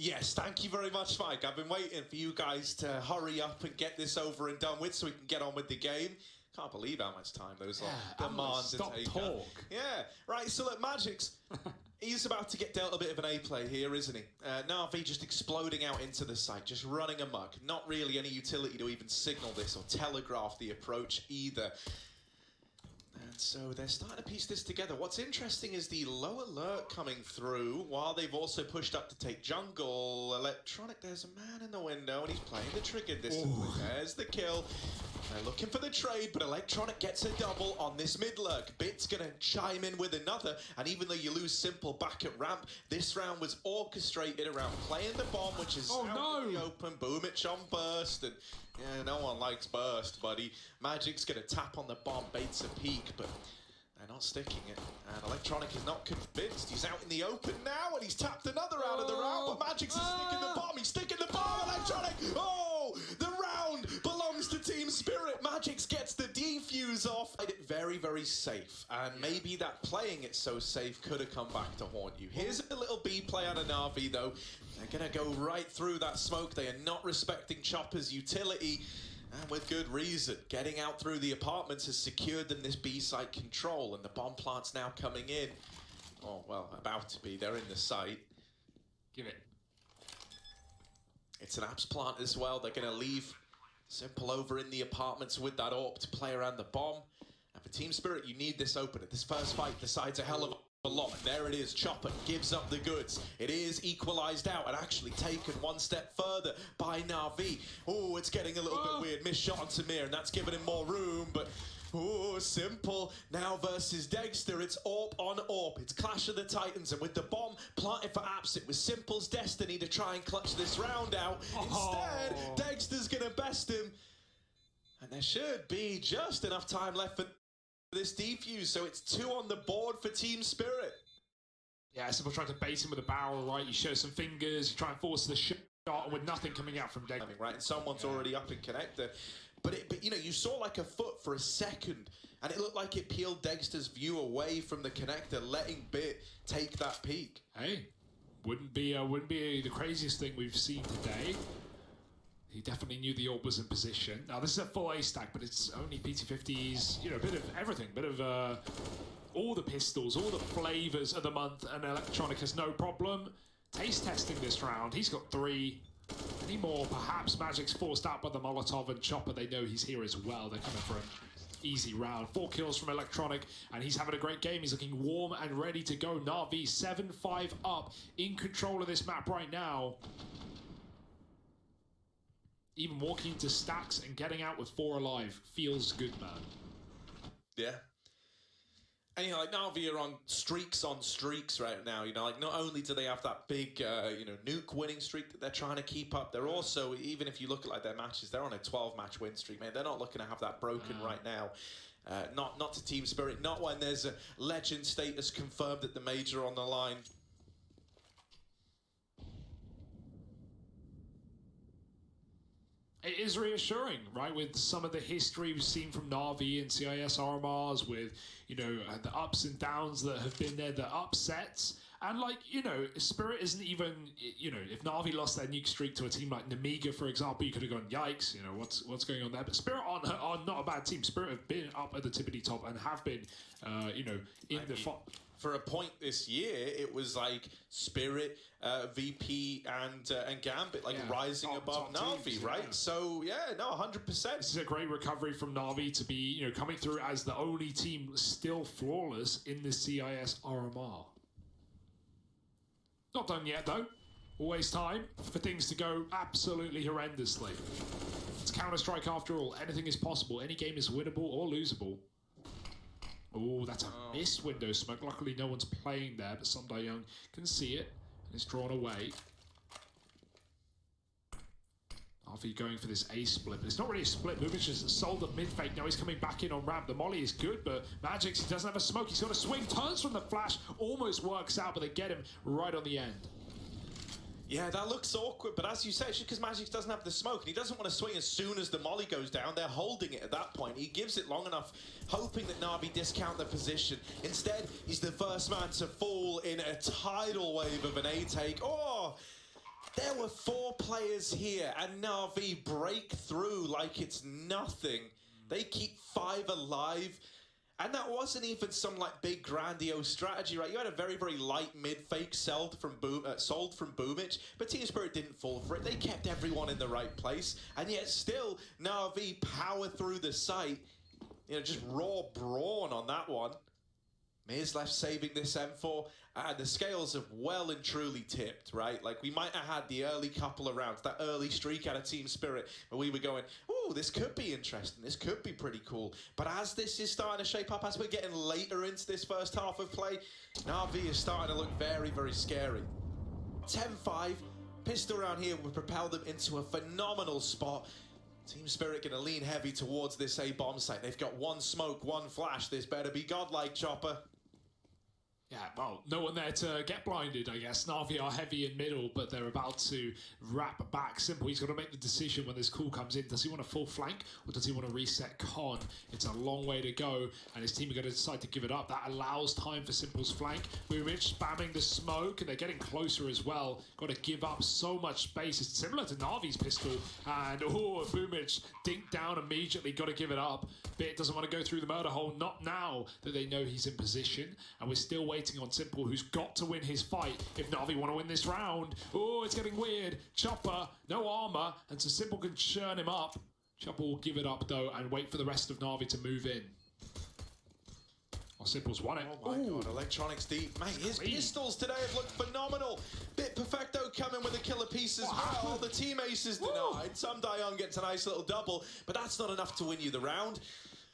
Yes, thank you very much, Mike. I've been waiting for you guys to hurry up and get this over and done with so we can get on with the game. Can't believe how much time those demands stop take. talk. Yeah, right, so look, Magic's, he's about to get dealt a bit of an A play here, isn't he? NaVi just exploding out into the site, just running amok. Not really any utility to even signal this or telegraph the approach either. And so they're starting to piece this together. What's interesting is the low alert coming through while they've also pushed up to take jungle. Electronic, there's a man in the window and he's playing the trigger distance. There's the kill. They're looking for the trade, but Electronic gets a double on this mid lurk. Bit's gonna chime in with another, and even though you lose Simple back at ramp, this round was orchestrated around playing the bomb, which is out in the open. Boom, it's on burst, and yeah, no one likes burst, buddy. Magic's gonna tap on the bomb, baits a peek, but they're not sticking it. And Electronic is not convinced. He's out in the open now, and he's tapped another out of the round, but Magic's sticking the bomb. He's sticking the bomb, Electronic! Oh, the round belongs to Team Spirit. Magic's gets the defuse off. Made it very, very safe, and maybe that playing it so safe could have come back to haunt you. Here's a little B play on a NaVi, though. They're gonna go right through that smoke. They are not respecting Chopper's utility. And with good reason. Getting out through the apartments has secured them this B-site control, and the bomb plant's now coming in. Oh, well, about to be. They're in the site. Give it. It's an apps plant as well. They're going to leave Simple over in the apartments with that AWP to play around the bomb. And for Team Spirit, you need this opener. This first fight decides a hell of a lot. There it is. Chopper gives up the goods. It is equalized out and actually taken one step further by NaVi. Oh, it's getting a little bit weird. Missed shot on Samir, and that's given him more room. But oh, Simple now versus Dexter. It's AWP on AWP. It's Clash of the Titans, and with the bomb planted for Apps, it was Simple's destiny to try and clutch this round out. Instead, Dexter's gonna best him, and there should be just enough time left for this defuse, so it's 2 on the board for Team Spirit. Yeah, Simple trying to bait him with a barrel, right? You show some fingers, you try and force the shot, and with nothing coming out from Dexter. Right, and someone's already up in connector. But you know, you saw like a foot for a second, and it looked like it peeled Dexter's view away from the connector, letting Bit take that peek. Hey, wouldn't be the craziest thing we've seen today. He definitely knew the AWP was in position. Now, this is a full A stack, but it's only PT50s, you know, a bit of everything, bit of all the pistols, all the flavors of the month, and Electronic has no problem taste testing this round. He's got 3. Any more? Perhaps Magic's forced out by the Molotov, and Chopper, they know he's here as well. They're coming for an easy round. 4 kills from Electronic, and he's having a great game. He's looking warm and ready to go. NaVi 7-5 up, in control of this map right now. Even walking into stacks and getting out with 4 alive feels good, man. Yeah. And, you know, like, NaVi are on streaks right now. You know, like, not only do they have that big, you know, nuke winning streak that they're trying to keep up, they're also, even if you look at, like, their matches, they're on a 12-match win streak, man. They're not looking to have that broken right now. Not to Team Spirit, not when there's a legend status confirmed at the major on the line. It is reassuring, right, with some of the history we've seen from NaVi and CIS RMRs, with, you know, the ups and downs that have been there, the upsets. And, like, you know, Spirit isn't even, you know, if NaVi lost their nuke streak to a team like Namiga, for example, you could have gone, yikes, you know, what's going on there? But Spirit are not a bad team. Spirit have been up at the tippity top and have been, you know, in the... For a point this year, it was like Spirit, VP, and Gambit, like rising above NaVi, teams, right? Yeah. So yeah, no, 100%. This is a great recovery from NaVi to be, you know, coming through as the only team still flawless in the CIS RMR. Not done yet, though. Always time for things to go absolutely horrendously. It's Counter-Strike after all. Anything is possible. Any game is winnable or losable. Oh, that's a missed window smoke. Luckily, no one's playing there, but Sunday Young can see it, and it's drawn away. NaVi going for this A split, but it's not really a split. Movich just sold the mid-fake. Now he's coming back in on ramp. The molly is good, but Magix, he doesn't have a smoke. He's got a swing, turns from the flash, almost works out, but they get him right on the end. Yeah, that looks awkward, but as you say, it's just because Magix doesn't have the smoke, and he doesn't want to swing as soon as the molly goes down. They're holding it at that point. He gives it long enough, hoping that NaVi discount the position. Instead, he's the first man to fall in a tidal wave of an A take. Oh! There were 4 players here, and NaVi break through like it's nothing. They keep 5 alive. And that wasn't even some like big grandiose strategy, right? You had a very, very light mid fake sold from Boomich, but Team Spirit didn't fall for it. They kept everyone in the right place, and yet still NaVi power through the site. You know, just raw brawn on that one. Miz left saving this M4, and the scales have well and truly tipped, right? Like, we might have had the early couple of rounds, that early streak out of Team Spirit, where we were going, ooh, this could be interesting, this could be pretty cool. But as this is starting to shape up, as we're getting later into this first half of play, NaVi is starting to look very, very scary. 10-5, pistol round here would propel them into a phenomenal spot. Team Spirit going to lean heavy towards this A bomb site. They've got 1 smoke, 1 flash. This better be godlike, Chopper. Yeah, well, no one there to get blinded, I guess. NaVi are heavy in middle, but they're about to wrap back. Simple, he's got to make the decision when this call comes in. Does he want a full flank, or does he want to reset Con? It's a long way to go, and his team are going to decide to give it up. That allows time for Simple's flank. Boomich spamming the smoke, and they're getting closer as well. Got to give up so much space. It's similar to NaVi's pistol, and Boomich dinked down immediately. Got to give it up. Bit doesn't want to go through the murder hole. Not now that they know he's in position, and we're still waiting on Simple, who's got to win his fight if NaVi want to win this round. Oh, it's getting weird. Chopper, no armor, and so Simple can churn him up. Chopper will give it up, though, and wait for the rest of NaVi to move in. Well, Simple's won it. Oh, my God. Electronics deep. Mate, his pistols today have looked phenomenal. Bit Perfecto coming with a killer piece as well. The team ace is denied. Some Dayon gets a nice little double, but that's not enough to win you the round.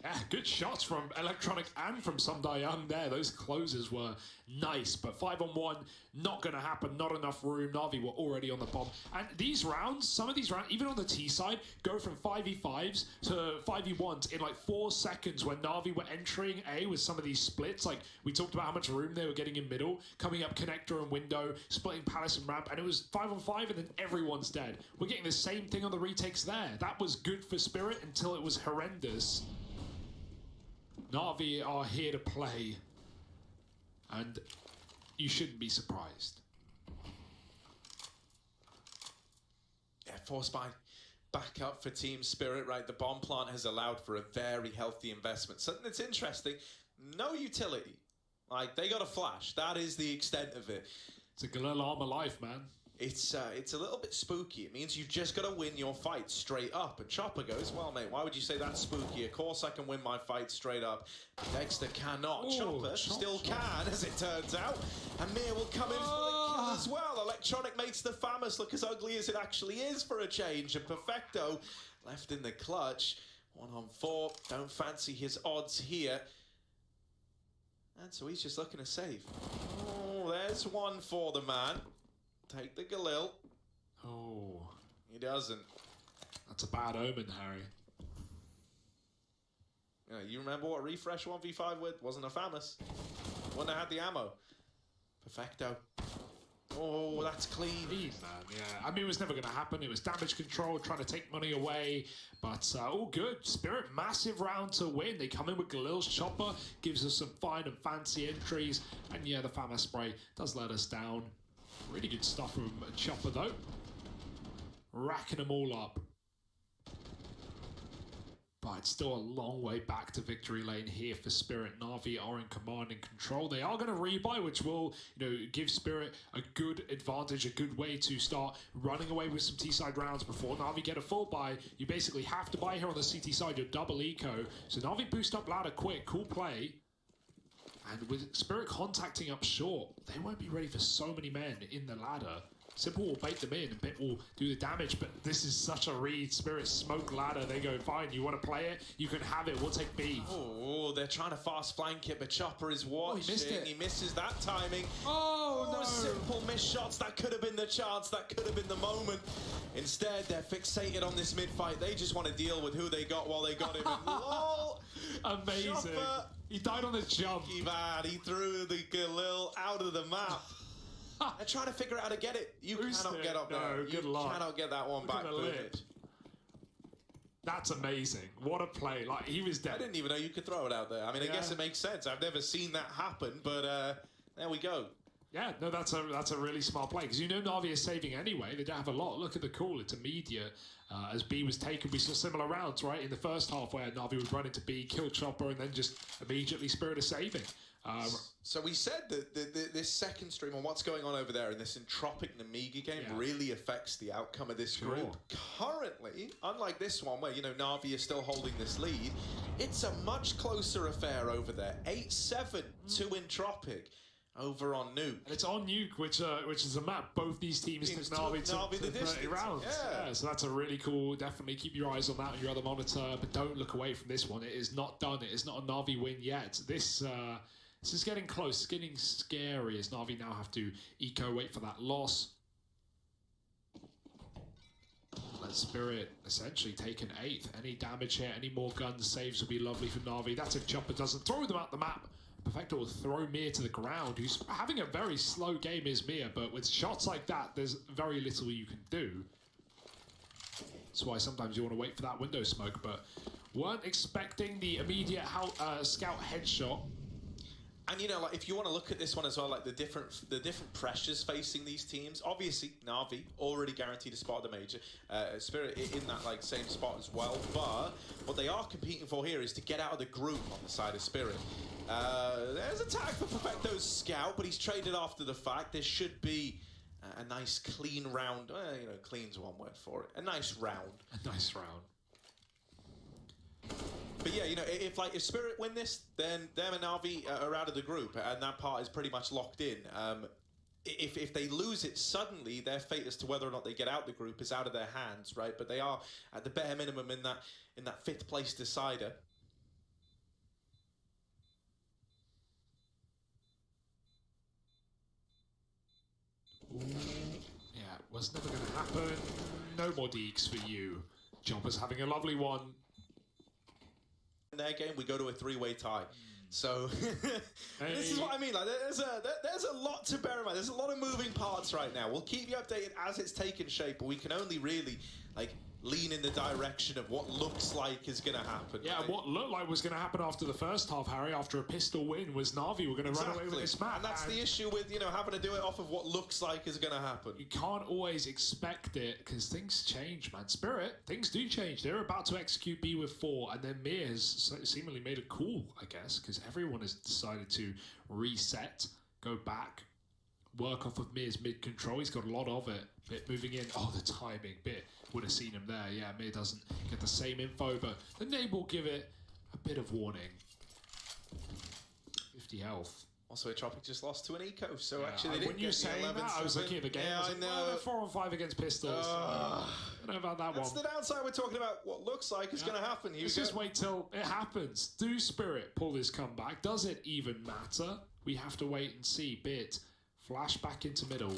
Yeah, good shots from Electronic and from Sumdai Young there. Those closes were nice, but 5-on-1, not going to happen. Not enough room. NaVi were already on the bomb. And these rounds, some of these rounds, even on the T side, go from 5v5s to 5v1s in like 4 seconds when NaVi were entering A with some of these splits. Like, we talked about how much room they were getting in middle, coming up connector and window, splitting palace and ramp, and it was 5-on-5 and then everyone's dead. We're getting the same thing on the retakes there. That was good for Spirit until it was horrendous. NaVi are here to play, and you shouldn't be surprised. Yeah, force buy back up for Team Spirit, right? The bomb plant has allowed for a very healthy investment. Something that's interesting, no utility. Like, they got a flash. That is the extent of it. It's a Galil armor life, man. It's a little bit spooky. It means you've just got to win your fight straight up. And Chopper goes, well, mate, why would you say that's spooky? Of course I can win my fight straight up. Dexter cannot. Chopper still can, as it turns out. And Mir will come in for the kill as well. Electronic makes the Famous look as ugly as it actually is for a change. And Perfecto left in the clutch. 1-on-4. Don't fancy his odds here. And so he's just looking to save. Oh, there's one for the man. Take the Galil. Oh. He doesn't. That's a bad omen, Harry. You remember what Refresh 1v5 with? Wasn't a Famous. Wouldn't have had the ammo. Perfecto. Oh, that's clean. Man, yeah. I mean, it was never going to happen. It was damage control, trying to take money away. But all good. Spirit, massive round to win. They come in with Galil's Chopper. Gives us some fine and fancy entries. And yeah, the Famous spray does let us down. Really good stuff from Chopper, though. Racking them all up. But it's still a long way back to victory lane here for Spirit. NaVi are in command and control. They are going to rebuy, which will, give Spirit a good advantage, a good way to start running away with some T-side rounds before NaVi get a full buy. You basically have to buy here on the CT side, your double eco. So NaVi boost up ladder quick, cool play. And with Spirit contacting up short, they won't be ready for so many men in the ladder. Simple will bait them in, and Bit will do the damage, but this is such a read. Spirit smoke ladder, they go, fine, you want to play it? You can have it, we'll take B. Oh, they're trying to fast flank it, but Chopper is watching. He missed it. He misses that timing. Oh, no. Simple missed shots. That could have been the chance. That could have been the moment. Instead, they're fixated on this mid-fight. They just want to deal with who they got while they got him. And lol! Amazing. Chopper, he died on the jump. He threw the Galil out of the map. They're trying to figure out how to get it. You cannot get up there. You cannot get that one back. That's amazing. What a play. Like, he was dead. I didn't even know you could throw it out there. I mean, I guess it makes sense. I've never seen that happen, but there we go. Yeah, no, that's a really smart play because you know Na'Vi is saving anyway. They don't have a lot. Look at the call; it's immediate. As B was taken, we saw similar rounds, right, in the first half where Na'Vi would run into B, kill Chopper, and then just immediately Spirit is saving. So we said that this second stream on what's going on over there in this entropic Namiga game really affects the outcome of this group. Currently, unlike this one where, you know, Na'Vi is still holding this lead, it's a much closer affair over there. 8-7 to Entropic over on Nuke. And it's on Nuke, which is a map both these teams took Na'Vi to 30 rounds. Yeah, so that's a really cool. Definitely keep your eyes on that on your other monitor, but don't look away from this one. It is not done. It is not a Na'Vi win yet. This is getting close. It's getting scary as Na'Vi now have to wait for that loss. Let Spirit essentially take an 8th. Any damage here, any more gun saves will be lovely for Na'Vi. That's if Chopper doesn't throw them out the map. Perfecto will throw Mir to the ground, who's having a very slow game is Mir, but with shots like that, there's very little you can do. That's why sometimes you want to wait for that window smoke, but weren't expecting the immediate scout headshot. And you know, like if you want to look at this one as well, like the different pressures facing these teams. Obviously, Na'Vi already guaranteed a spot at the major. Spirit in that like same spot as well. But what they are competing for here is to get out of the group on the side of Spirit. There's a tag for Perfecto's scout, but he's traded after the fact. There should be a nice clean round. You know, clean's one word for it. A nice round. A nice round. But yeah, you know, if Spirit win this, then them and Na'Vi are out of the group, and that part is pretty much locked in. If they lose it suddenly, their fate as to whether or not they get out the group is out of their hands, right? But they are at the bare minimum in that 5th place decider. Yeah, it was never going to happen. No more deeks for you. Chopper's having a lovely one. In their game, we go to a 3-way tie. So this is what I mean. Like there's a lot to bear in mind. There's a lot of moving parts right now. We'll keep you updated as it's taken shape, but we can only really like lean in the direction of what looks like is going to happen. Yeah, right? What looked like was going to happen after the first half, Harry, after a pistol win, was Na'Vi were going to run away with this map. And that's the issue with, you know, having to do it off of what looks like is going to happen. You can't always expect it, because things change, man. Spirit, things do change. They're about to execute B with 4, and then Mir has seemingly made a call, I guess, because everyone has decided to reset, go back, work off of Mir's mid-control. He's got a lot of it. Bit moving in. Oh, the timing. Bit would have seen him there. Yeah, Mir doesn't get the same info, but the name will give it a bit of warning. 50 health. Also, Tropic just lost to an eco, so yeah, actually they didn't when you were saying that, I was looking at the game. Yeah, I know. They're 4 on 5 against pistols. I don't know about that That's the downside. We're talking about what looks like is going to happen. Let's just wait till it happens. Do Spirit pull this comeback? Does it even matter? We have to wait and see. Bit. Flash back into middle.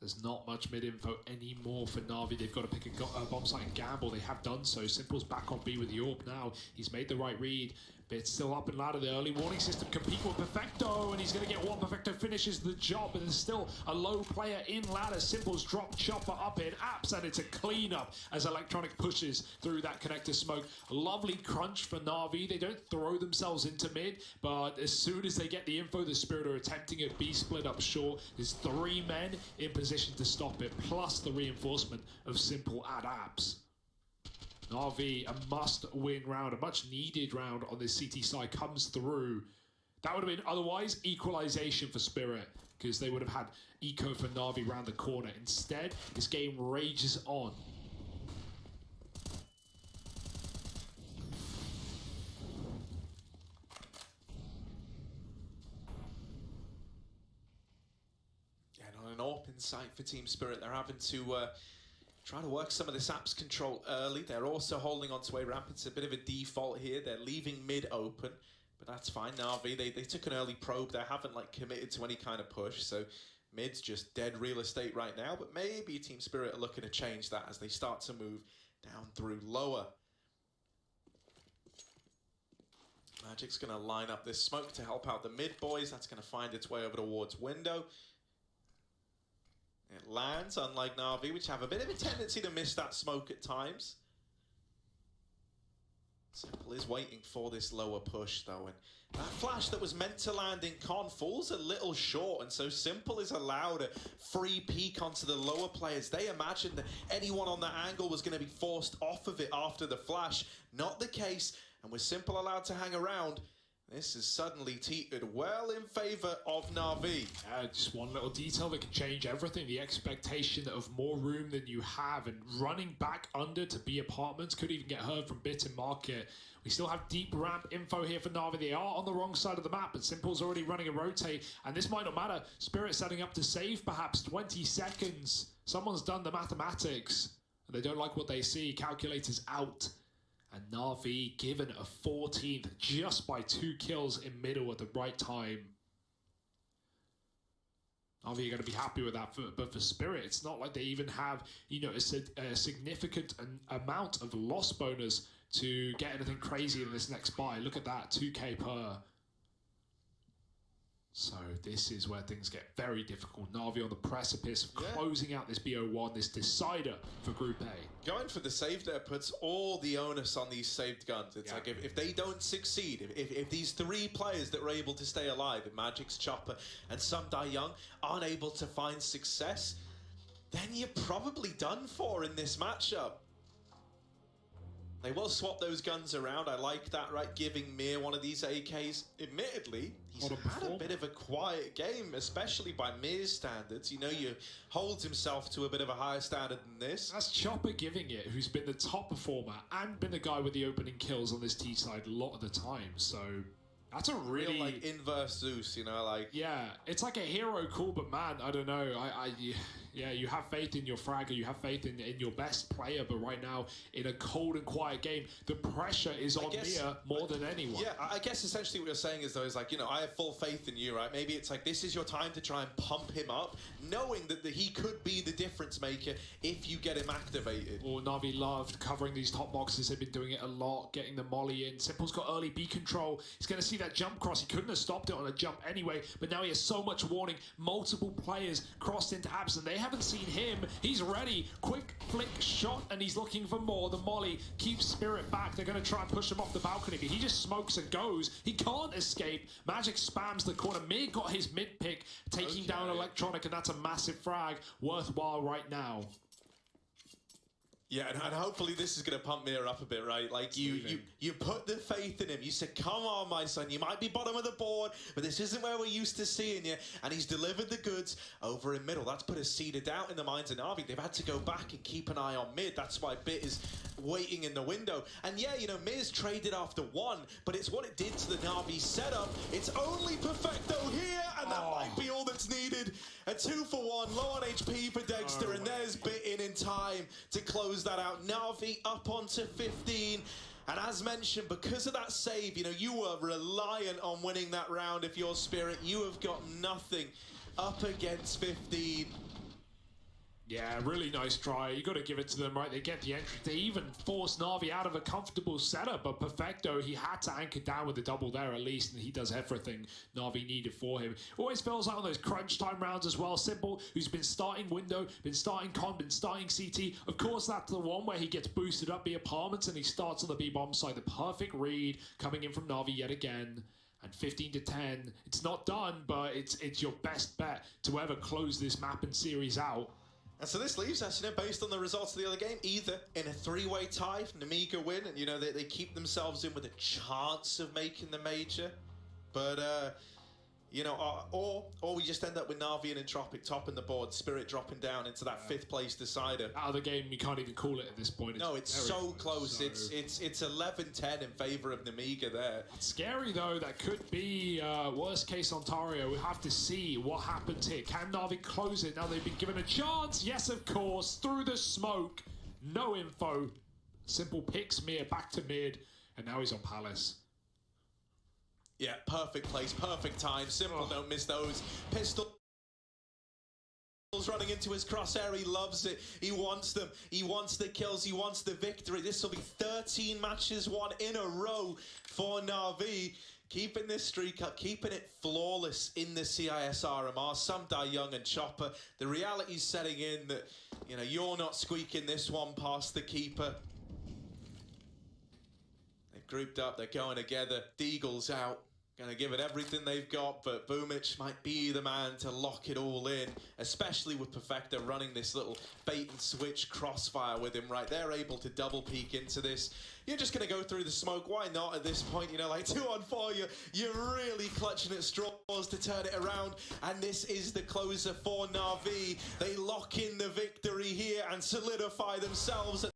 There's not much mid-info anymore for Na'Vi. They've got to pick a bomb site and gamble. They have done so. Simple's back on B with the AWP now. He's made the right read. Bit still up and ladder. The early warning system can peak with Perfecto, and he's going to get one. Perfecto finishes the job, but there's still a low player in ladder. Simple's dropped Chopper up in apps, and it's a cleanup as Electronic pushes through that connector smoke. Lovely crunch for Na'Vi. They don't throw themselves into mid, but as soon as they get the info, the Spirit are attempting a B split up short. There's 3 men in position to stop it, plus the reinforcement of Simple at apps. Na'Vi, a must-win round, a much-needed round on this CT side comes through. That would have been otherwise equalization for Spirit, because they would have had eco for Na'Vi round the corner. Instead, this game rages on. Yeah, not an open sight for Team Spirit. They're having to try to work some of this apps control early. They're also holding on to a ramp. It's a bit of a default here. They're leaving mid open, but that's fine. Na'Vi, they took an early probe. They haven't like committed to any kind of push, so mid's just dead real estate right now. But maybe Team Spirit are looking to change that as they start to move down through lower. Magic's going to line up this smoke to help out the mid boys. That's going to find its way over towards window. It lands, unlike Na'Vi, which have a bit of a tendency to miss that smoke at times. Simple is waiting for this lower push though, and that flash that was meant to land in Con falls a little short, and so Simple is allowed a free peek onto the lower players. They imagined that anyone on that angle was going to be forced off of it after the flash. Not the case, and with Simple allowed to hang around, this is suddenly teetered well in favor of NaVi. Just one little detail that can change everything. The expectation of more room than you have, and running back under to B apartments could even get heard from Bit and Market. We still have deep ramp info here for NaVi. They are on the wrong side of the map, but Simple's already running a rotate, and this might not matter. Spirit setting up to save perhaps 20 seconds. Someone's done the mathematics, and they don't like what they see. Calculators out. And NaVi given a 14th just by 2 kills in middle at the right time. NaVi are going to be happy with that, but for Spirit, it's not like they even have, you know, a significant amount of loss bonus to get anything crazy in this next buy. Look at that, 2k per. So this is where things get very difficult. NaVi on the precipice of closing out this BO1, this decider for Group A. Going for the save there puts all the onus on these saved guns. It's like if they don't succeed, if these 3 players that were able to stay alive, Magic's Chopper and some Die Young, aren't able to find success, then you're probably done for in this matchup. They will swap those guns around. I like that, right? Giving Mir one of these AKs. Admittedly, he's had a bit of a quiet game, especially by Mir's standards. You know, you holds himself to a bit of a higher standard than this. That's Chopper giving it, who's been the top performer and been the guy with the opening kills on this T side a lot of the time. So that's a really real, like, inverse Zeus, you know, like... Yeah, it's like a hero call, but man, I don't know. Yeah, you have faith in your fragger, you have faith in your best player, but right now, in a cold and quiet game, the pressure is on Mia more than anyone. Yeah, I guess essentially what you're saying is, though, is like, you know, I have full faith in you, right? Maybe it's like, this is your time to try and pump him up, knowing that he could be the difference maker if you get him activated. Well, NaVi loved covering these top boxes. They've been doing it a lot, getting the molly in. Simple's got early B control. He's going to see that jump cross. He couldn't have stopped it on a jump anyway, but now he has so much warning. Multiple players crossed into abs, and they haven't seen him. He's ready. Quick flick shot, and he's looking for more. The molly keeps Spirit back. They're going to try and push him off the balcony, but he just smokes and goes. He can't escape. Magic spams the corner. Mir got his mid pick, taking down Electronic, and that's a massive frag. Worthwhile right now. Yeah, and hopefully this is going to pump Mir up a bit, right? Like, you put the faith in him. You said, come on, my son, you might be bottom of the board, but this isn't where we're used to seeing you. And he's delivered the goods over in middle. That's put a seed of doubt in the minds of NaVi. They've had to go back and keep an eye on mid. That's why Bit is waiting in the window. And yeah, you know, Mir's traded after 1, but it's what it did to the NaVi setup. It's only Perfecto here, and that might be all that's needed. A 2-for-1, low on HP for Dexter, and there's Bit in time to close that out. NaVi up onto 15. And as mentioned, because of that save, you know, you were reliant on winning that round. If you're Spirit, you have got nothing up against 15. Yeah, really nice try. You got to give it to them, right? They get the entry. They even force NaVi out of a comfortable setup, but Perfecto, he had to anchor down with the double there at least, and he does everything NaVi needed for him. Always feels like on those crunch time rounds as well. Simple, who's been starting window, been starting con, been starting CT. Of course, that's the one where he gets boosted up B apartments, and he starts on the B bomb side. The perfect read coming in from NaVi yet again. And 15 to 10. It's not done, but it's your best bet to ever close this map and series out. And so this leaves us, you know, based on the results of the other game, either in a 3-way tie, Namiga win, and, you know, they keep themselves in with a chance of making the major. But, you know, or we just end up with NaVi and Entropic topping the board, Spirit dropping down into that 5th place decider. Out of the game, you can't even call it at this point. No, it's so close. So... It's 11-10 in favor of Namiga there. It's scary, though. That could be worst case Ontario. We have to see what happens here. Can NaVi close it? Now they've been given a chance. Yes, of course. Through the smoke. No info. Simple picks Mir back to mid. And now he's on Palace. Yeah, perfect place, perfect time. Simple, don't miss those. Pistols running into his crosshair. He loves it. He wants them. He wants the kills. He wants the victory. This will be 13 matches won in a row for NaVi. Keeping this streak up, keeping it flawless in the CISRMR. Some Die Young and Chopper. The reality's setting in that, you know, you're not squeaking this one past the keeper. grouped up, they're going together. Deagle's out. Gonna give it everything they've got, but Boomich might be the man to lock it all in, especially with Perfecta running this little bait and switch crossfire with him, right? They're able to double peek into this. You're just gonna go through the smoke. Why not at this point? You know, like 2 on 4, you're really clutching at straws to turn it around. And this is the closer for NaVi. They lock in the victory here and solidify themselves.